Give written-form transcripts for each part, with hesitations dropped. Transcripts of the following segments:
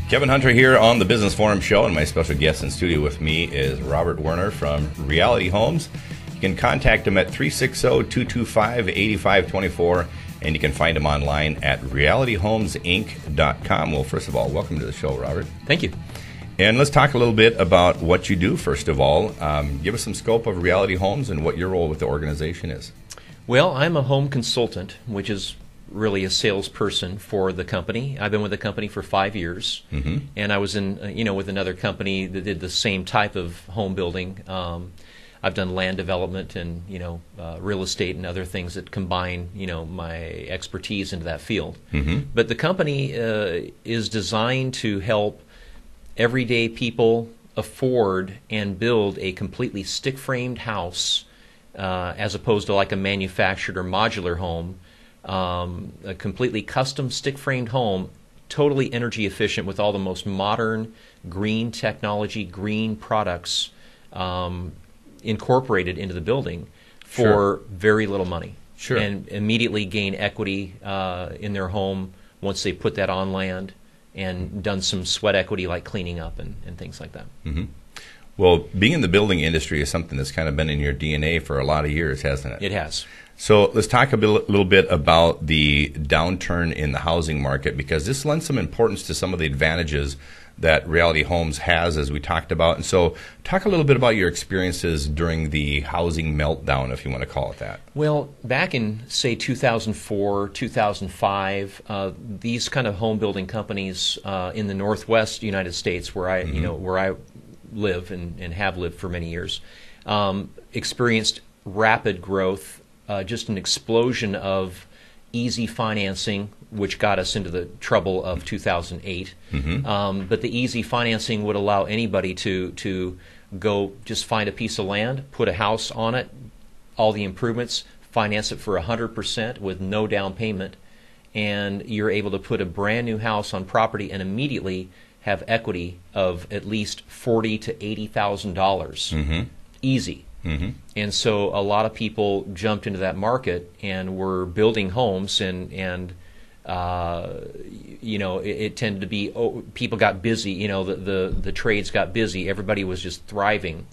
Kevin Hunter here on the Business Forum Show, and my special guest in studio with me is Robert Werner from Reality Homes. You can contact him at 360-225-8524, and you can find him online at realityhomesinc.com. Well, first of all, welcome to the show, Robert. Thank you. And let's talk a little bit about what you do, first of all. Give us some scope of Reality Homes and what your role with the organization is. Well, I'm a home consultant, which is really a salesperson for the company. I've been with the company for 5 years, and I was in, with another company that did the same type of home building. I've done land development and real estate and other things that combine my expertise into that field. But the company is designed to help everyday people afford and build a completely stick-framed house, as opposed to like a manufactured or modular home. A completely custom stick-framed home, totally energy efficient with all the most modern green technology, green products incorporated into the building for very little money. And immediately gain equity in their home once they put that on land and done some sweat equity like cleaning up and things like that. Well, being in the building industry is something that's kind of been in your DNA for a lot of years, hasn't it? It has. So let's talk a little bit about the downturn in the housing market, because this lends some importance to some of the advantages that Reality Homes has, as we talked about. And so talk a little bit about your experiences during the housing meltdown, if you want to call it that. Well, back in, say, 2004, 2005, these kind of home building companies in the Northwest United States, where I, where I live and have lived for many years, experienced rapid growth. Just an explosion of easy financing, which got us into the trouble of 2008. But the easy financing would allow anybody to go just find a piece of land, put a house on it, all the improvements, finance it for 100% with no down payment, and you're able to put a brand new house on property and immediately have equity of at least $40,000 to $80,000. Easy. And so a lot of people jumped into that market and were building homes, and it tended to be, people got busy, the trades got busy, everybody was just thriving.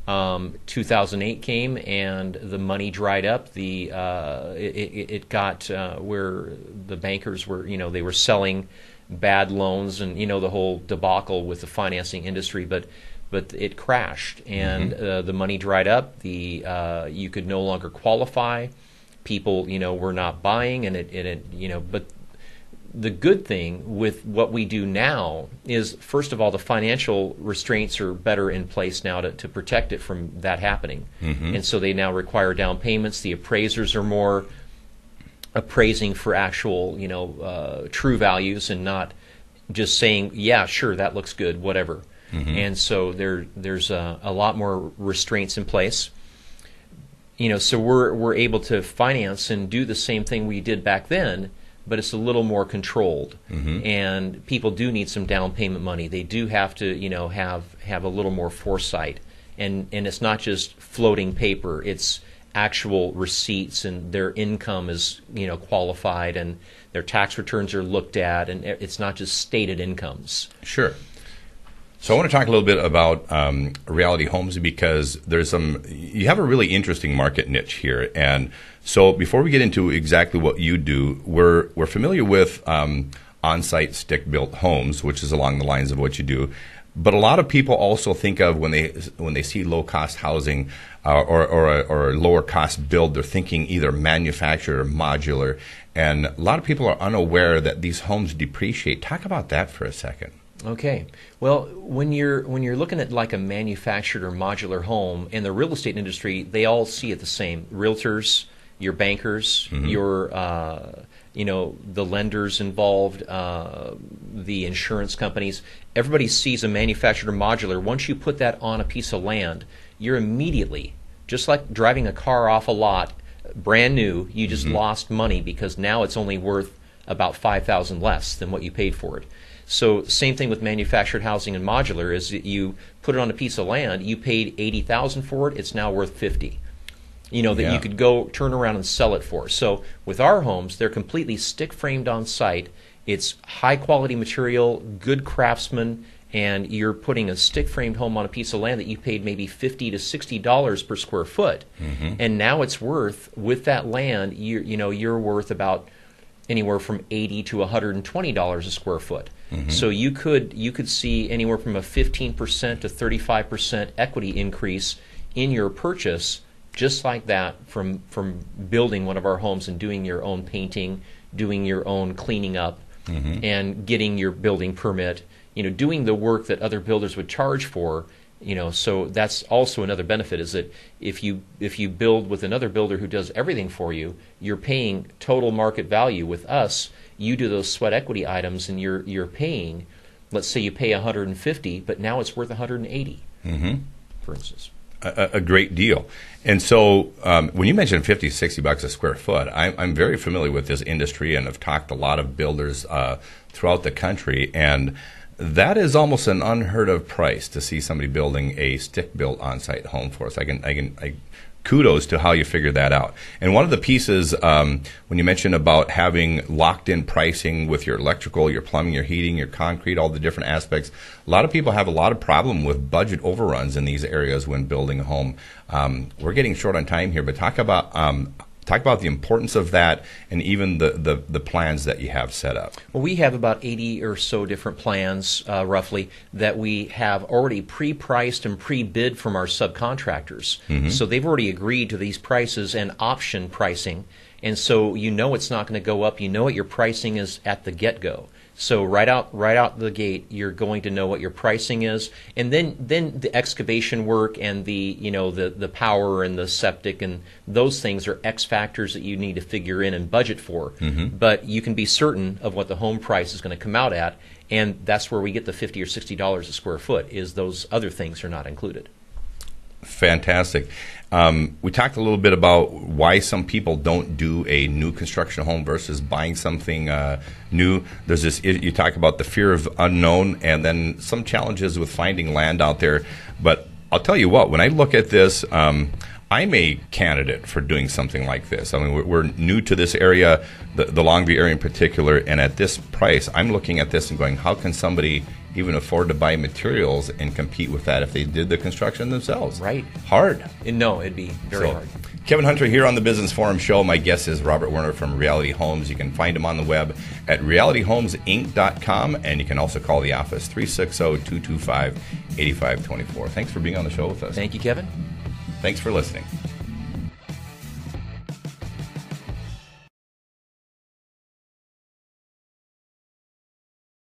2008 came and the money dried up. It got where the bankers were, they were selling bad loans, and the whole debacle with the financing industry, but it crashed, and the money dried up. You could no longer qualify. People, were not buying, and but the good thing with what we do now is, first of all, the financial restraints are better in place now to protect it from that happening, and so they now require down payments. The appraisers are more appraising for actual, true values, and not just saying, yeah, sure, that looks good, whatever. And so there's a lot more restraints in place. So we're able to finance and do the same thing we did back then, but it's a little more controlled. And people do need some down payment money. They do have to, have a little more foresight. And it's not just floating paper. It's actual receipts, and their income is, qualified, and their tax returns are looked at, and it's not just stated incomes. Sure. So I want to talk a little bit about Reality Homes, because you have a really interesting market niche here. And so before we get into exactly what you do, we're familiar with on-site stick-built homes, which is along the lines of what you do. But a lot of people also think of, when they see low-cost housing or a lower-cost build, they're thinking either manufactured or modular. And a lot of people are unaware that these homes depreciate. Talk about that for a second. Okay. Well, when you're looking at like a manufactured or modular home, in the real estate industry, they all see it the same. Realtors, your bankers, your the lenders involved, the insurance companies. Everybody sees a manufactured or modular. Once you put that on a piece of land, you're immediately, just like driving a car off a lot, brand new, you just lost money, because now it's only worth about $5,000 less than what you paid for it. So same thing with manufactured housing and modular, is that you put it on a piece of land, you paid $80,000 for it, it's now worth $50,000. You could go turn around and sell it for. So with our homes, they're completely stick framed on site, It's high quality material, good craftsmen, and you're putting a stick-framed home on a piece of land that you paid maybe $50 to $60 per square foot, and now it's worth, with that land, you're worth about anywhere from $80 to $120 a square foot. So you could see anywhere from a 15% to 35% equity increase in your purchase, just like that, from building one of our homes and doing your own painting, doing your own cleaning up, and getting your building permit. Doing the work that other builders would charge for. So that's also another benefit, is that if you build with another builder who does everything for you, you're paying total market value. With us, you do those sweat equity items, and you're paying. Let's say you pay $150, but now it's worth $180, for instance. A great deal. And so when you mentioned $50, $60 a square foot, I'm very familiar with this industry and have talked to a lot of builders throughout the country, and that is almost an unheard of price to see somebody building a stick-built on-site home for us. Kudos to how you figured that out. And one of the pieces, when you mentioned about having locked-in pricing with your electrical, your plumbing, your heating, your concrete, all the different aspects, a lot of people have a lot of problem with budget overruns in these areas when building a home. We're getting short on time here, but talk about the importance of that, and even the plans that you have set up. Well, we have about 80 or so different plans, roughly, that we have already pre-priced and pre-bid from our subcontractors. So they've already agreed to these prices and option pricing, and so it's not going to go up. What your pricing is at the get-go. So right out the gate, you're going to know what your pricing is, and then the excavation work and the power and the septic and those things are X factors that you need to figure in and budget for. But you can be certain of what the home price is going to come out at, and that's where we get the $50 or $60 a square foot. Is those other things are not included. Fantastic. We talked a little bit about why some people don't do a new construction home versus buying something new. There's this, you talk about the fear of unknown, and then some challenges with finding land out there. But I'll tell you what, when I look at this, I'm a candidate for doing something like this. I mean, we're new to this area, the Longview area in particular, and at this price, I'm looking at this and going, how can somebody even afford to buy materials and compete with that if they did the construction themselves? Right. Hard. No, it'd be very hard. Kevin Hunter here on the Business Forum Show. My guest is Robert Werner from Reality Homes. You can find him on the web at realityhomesinc.com, and you can also call the office, 360-225-8524. Thanks for being on the show with us. Thank you, Kevin. Thanks for listening.